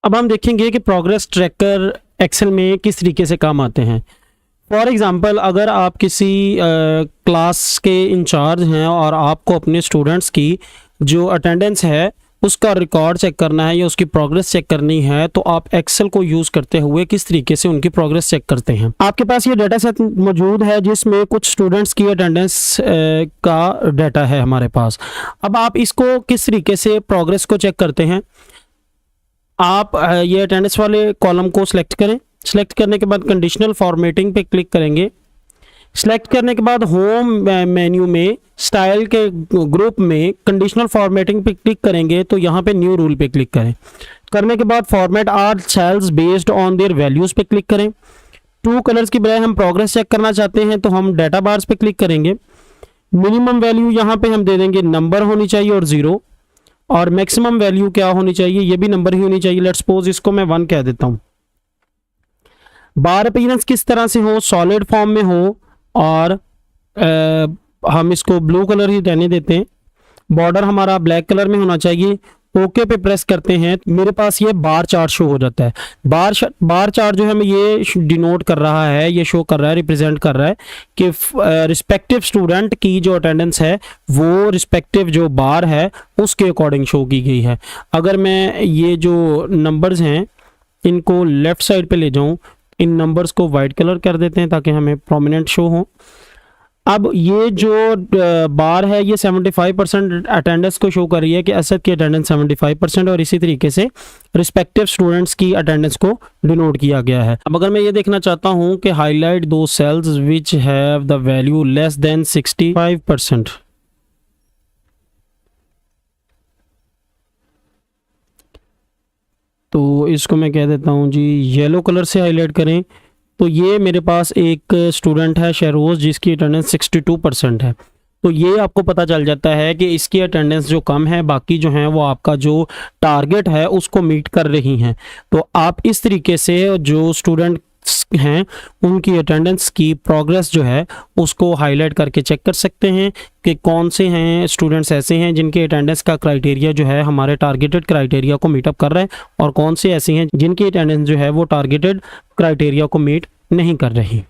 अब हम देखेंगे कि प्रोग्रेस ट्रैकर एक्सेल में किस तरीके से काम आते हैं। फॉर एग्ज़ाम्पल, अगर आप किसी क्लास के इंचार्ज हैं और आपको अपने स्टूडेंट्स की जो अटेंडेंस है उसका रिकॉर्ड चेक करना है या उसकी प्रोग्रेस चेक करनी है, तो आप एक्सेल को यूज़ करते हुए किस तरीके से उनकी प्रोग्रेस चेक करते हैं। आपके पास ये डाटा सेट मौजूद है जिसमें कुछ स्टूडेंट्स की अटेंडेंस का डाटा है हमारे पास। अब आप इसको किस तरीके से प्रोग्रेस को चेक करते हैं, आप ये अटेंडेंस वाले कॉलम को सिलेक्ट करें। सिलेक्ट करने के बाद कंडीशनल फॉर्मेटिंग पे क्लिक करेंगे। सिलेक्ट करने के बाद होम मेन्यू में स्टाइल के ग्रुप में कंडीशनल फॉर्मेटिंग पे क्लिक करेंगे तो यहाँ पे न्यू रूल पे क्लिक करें। करने के बाद format are cells based on their values पे क्लिक करें। टू कलर्स की बजाय हम प्रोग्रेस चेक करना चाहते हैं तो हम डाटा बार्स पे क्लिक करेंगे। मिनिमम वैल्यू यहाँ पे हम दे देंगे नंबर होनी चाहिए और 0, और मैक्सिमम वैल्यू क्या होनी चाहिए, ये भी नंबर ही होनी चाहिए। लेट्स सपोज इसको मैं 1 कह देता हूँ। बार अपीयरेंस किस तरह से हो, सॉलिड फॉर्म में हो, और हम इसको ब्लू कलर ही रहने देते हैं। बॉर्डर हमारा ब्लैक कलर में होना चाहिए। ओके पे प्रेस करते हैं, मेरे पास ये बार चार्ट शो हो जाता है। बार चार्ट जो है हमें ये डिनोट कर रहा है, ये शो कर रहा है, रिप्रेजेंट कर रहा है कि रिस्पेक्टिव स्टूडेंट की जो अटेंडेंस है वो रिस्पेक्टिव जो बार है उसके अकॉर्डिंग शो की गई है। अगर मैं ये जो नंबर्स हैं इनको लेफ़्ट साइड पे ले जाऊं, इन नंबर्स को वाइट कलर कर देते हैं ताकि हमें प्रोमिनेंट शो हो। अब ये जो बार है ये 75% अटेंडेंस को शो कर रही है कि असद की अटेंडेंस 75%, और इसी तरीके से रिस्पेक्टिव स्टूडेंट्स की अटेंडेंस को डिनोट किया गया है। अब अगर मैं ये देखना चाहता हूँ कि हाईलाइट दो cells which have the value less than 65%, तो इसको मैं कह देता हूँ जी येलो कलर से हाईलाइट करें। तो ये मेरे पास एक स्टूडेंट है शहरोज़ जिसकी अटेंडेंस 62% है। तो ये आपको पता चल जाता है कि इसकी अटेंडेंस जो कम है, बाकी जो हैं वो आपका जो टारगेट है उसको मीट कर रही हैं। तो आप इस तरीके से जो स्टूडेंट हैं उनकी अटेंडेंस की प्रोग्रेस जो है उसको हाईलाइट करके चेक कर सकते हैं कि कौन से हैं स्टूडेंट्स ऐसे हैं जिनके अटेंडेंस का क्राइटेरिया जो है हमारे टारगेटेड क्राइटेरिया को मीट अप कर रहा है, और कौन से ऐसे हैं जिनकी अटेंडेंस जो है वो टारगेटेड क्राइटेरिया को मीट नहीं कर रही।